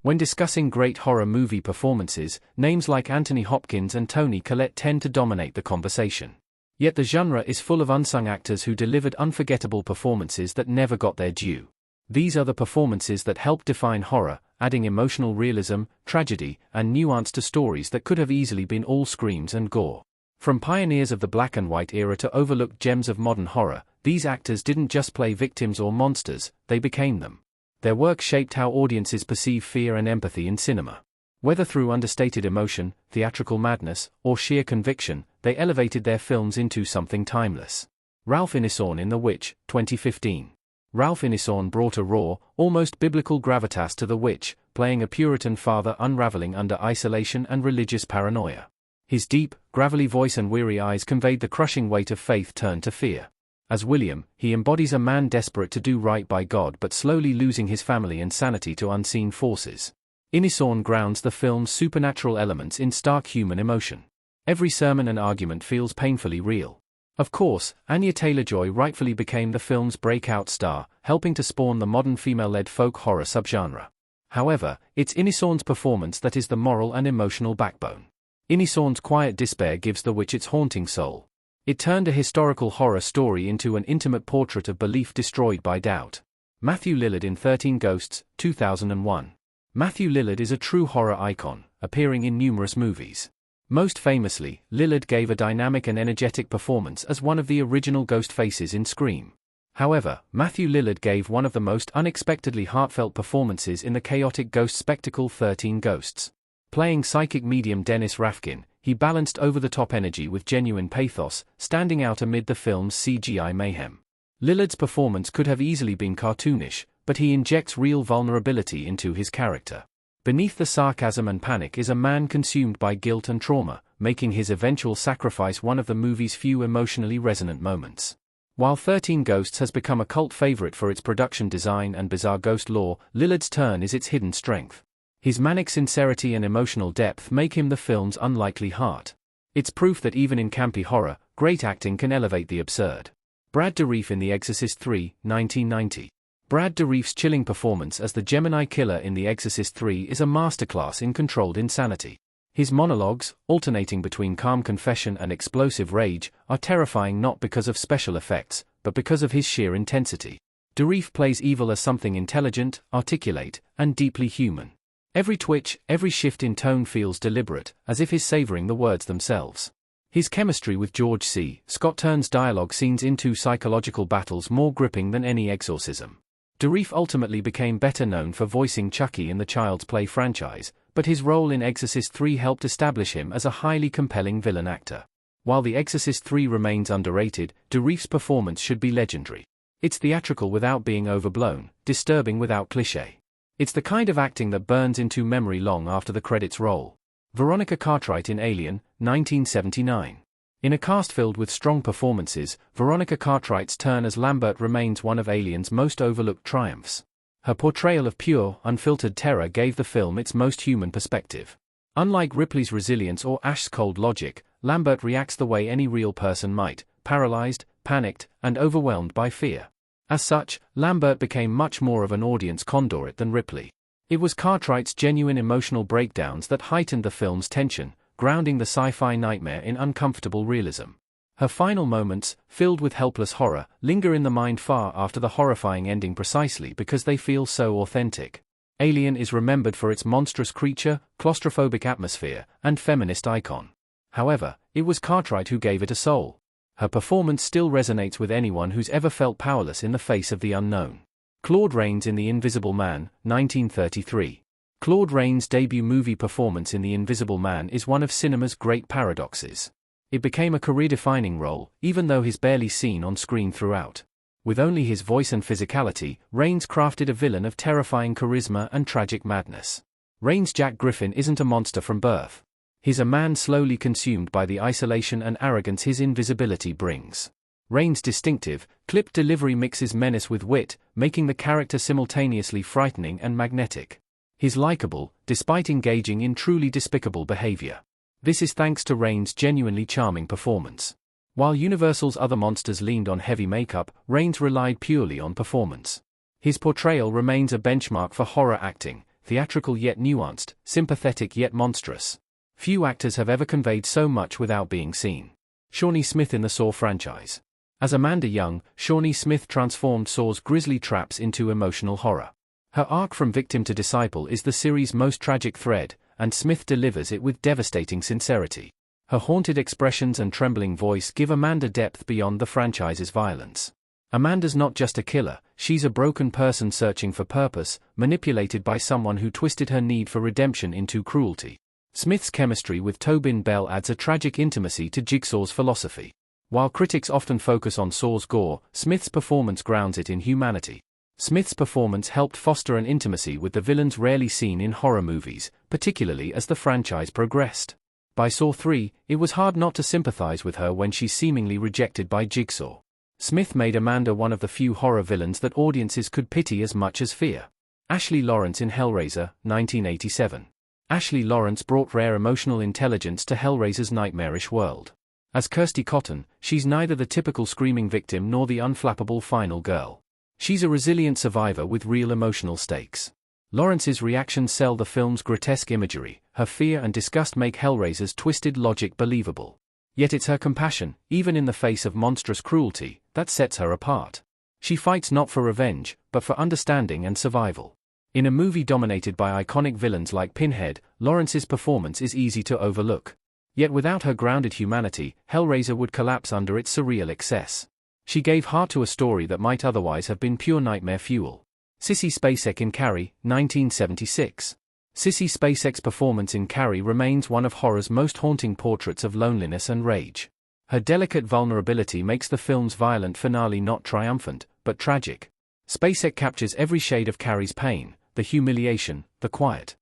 When discussing great horror movie performances, names like Anthony Hopkins and Toni Collette tend to dominate the conversation. Yet the genre is full of unsung actors who delivered unforgettable performances that never got their due. These are the performances that help define horror, adding emotional realism, tragedy, and nuance to stories that could have easily been all screams and gore. From pioneers of the black and white era to overlooked gems of modern horror, these actors didn't just play victims or monsters, they became them. Their work shaped how audiences perceive fear and empathy in cinema. Whether through understated emotion, theatrical madness, or sheer conviction, they elevated their films into something timeless. Ralph Ineson in The Witch, 2015. Ralph Ineson brought a raw, almost biblical gravitas to The Witch, playing a Puritan father unraveling under isolation and religious paranoia. His deep, gravelly voice and weary eyes conveyed the crushing weight of faith turned to fear. As William, he embodies a man desperate to do right by God but slowly losing his family and sanity to unseen forces. Ineson grounds the film's supernatural elements in stark human emotion. Every sermon and argument feels painfully real. Of course, Anya Taylor-Joy rightfully became the film's breakout star, helping to spawn the modern female-led folk horror subgenre. However, it's Ineson's performance that is the moral and emotional backbone. Ineson's quiet despair gives The Witch its haunting soul. It turned a historical horror story into an intimate portrait of belief destroyed by doubt. Matthew Lillard in 13 Ghosts, 2001. Matthew Lillard is a true horror icon, appearing in numerous movies. Most famously, Lillard gave a dynamic and energetic performance as one of the original ghost faces in Scream. However, Matthew Lillard gave one of the most unexpectedly heartfelt performances in the chaotic ghost spectacle 13 Ghosts. Playing psychic medium Dennis Rafkin, he balanced over-the-top energy with genuine pathos, standing out amid the film's CGI mayhem. Lillard's performance could have easily been cartoonish, but he injects real vulnerability into his character. Beneath the sarcasm and panic is a man consumed by guilt and trauma, making his eventual sacrifice one of the movie's few emotionally resonant moments. While 13 Ghosts has become a cult favorite for its production design and bizarre ghost lore, Lillard's turn is its hidden strength. His manic sincerity and emotional depth make him the film's unlikely heart. It's proof that even in campy horror, great acting can elevate the absurd. Brad Dourif in The Exorcist III, 1990. Brad Dourif's chilling performance as the Gemini killer in The Exorcist III is a masterclass in controlled insanity. His monologues, alternating between calm confession and explosive rage, are terrifying not because of special effects, but because of his sheer intensity. Dourif plays evil as something intelligent, articulate, and deeply human. Every twitch, every shift in tone feels deliberate, as if he's savoring the words themselves. His chemistry with George C. Scott turns dialogue scenes into psychological battles more gripping than any exorcism. Dourif ultimately became better known for voicing Chucky in the Child's Play franchise, but his role in Exorcist III helped establish him as a highly compelling villain actor. While The Exorcist III remains underrated, Dourif's performance should be legendary. It's theatrical without being overblown, disturbing without cliché. It's the kind of acting that burns into memory long after the credits roll. Veronica Cartwright in Alien, 1979. In a cast filled with strong performances, Veronica Cartwright's turn as Lambert remains one of Alien's most overlooked triumphs. Her portrayal of pure, unfiltered terror gave the film its most human perspective. Unlike Ripley's resilience or Ash's cold logic, Lambert reacts the way any real person might, paralyzed, panicked, and overwhelmed by fear. As such, Lambert became much more of an audience conduit than Ripley. It was Cartwright's genuine emotional breakdowns that heightened the film's tension, grounding the sci-fi nightmare in uncomfortable realism. Her final moments, filled with helpless horror, linger in the mind far after the horrifying ending precisely because they feel so authentic. Alien is remembered for its monstrous creature, claustrophobic atmosphere, and feminist icon. However, it was Cartwright who gave it a soul. Her performance still resonates with anyone who's ever felt powerless in the face of the unknown. Claude Rains in The Invisible Man, 1933. Claude Rains' debut movie performance in The Invisible Man is one of cinema's great paradoxes. It became a career-defining role, even though he's barely seen on screen throughout. With only his voice and physicality, Rains crafted a villain of terrifying charisma and tragic madness. Rains' Jack Griffin isn't a monster from birth. He's a man slowly consumed by the isolation and arrogance his invisibility brings. Rains' distinctive, clipped delivery mixes menace with wit, making the character simultaneously frightening and magnetic. He's likable, despite engaging in truly despicable behavior. This is thanks to Rains' genuinely charming performance. While Universal's other monsters leaned on heavy makeup, Rains relied purely on performance. His portrayal remains a benchmark for horror acting, theatrical yet nuanced, sympathetic yet monstrous. Few actors have ever conveyed so much without being seen. Shawnee Smith in the Saw franchise. As Amanda Young, Shawnee Smith transformed Saw's grisly traps into emotional horror. Her arc from victim to disciple is the series' most tragic thread, and Smith delivers it with devastating sincerity. Her haunted expressions and trembling voice give Amanda depth beyond the franchise's violence. Amanda's not just a killer, she's a broken person searching for purpose, manipulated by someone who twisted her need for redemption into cruelty. Smith's chemistry with Tobin Bell adds a tragic intimacy to Jigsaw's philosophy. While critics often focus on Saw's gore, Smith's performance grounds it in humanity. Smith's performance helped foster an intimacy with the villains rarely seen in horror movies, particularly as the franchise progressed. By Saw 3, it was hard not to sympathize with her when she's seemingly rejected by Jigsaw. Smith made Amanda one of the few horror villains that audiences could pity as much as fear. Ashley Lawrence in Hellraiser, 1987. Ashley Lawrence brought rare emotional intelligence to Hellraiser's nightmarish world. As Kirsty Cotton, she's neither the typical screaming victim nor the unflappable final girl. She's a resilient survivor with real emotional stakes. Lawrence's reactions sell the film's grotesque imagery, her fear and disgust make Hellraiser's twisted logic believable. Yet it's her compassion, even in the face of monstrous cruelty, that sets her apart. She fights not for revenge, but for understanding and survival. In a movie dominated by iconic villains like Pinhead, Lawrence's performance is easy to overlook. Yet without her grounded humanity, Hellraiser would collapse under its surreal excess. She gave heart to a story that might otherwise have been pure nightmare fuel. Sissy Spacek in Carrie, 1976. Sissy Spacek's performance in Carrie remains one of horror's most haunting portraits of loneliness and rage. Her delicate vulnerability makes the film's violent finale not triumphant, but tragic. Spacek captures every shade of Carrie's pain, the humiliation, the quiet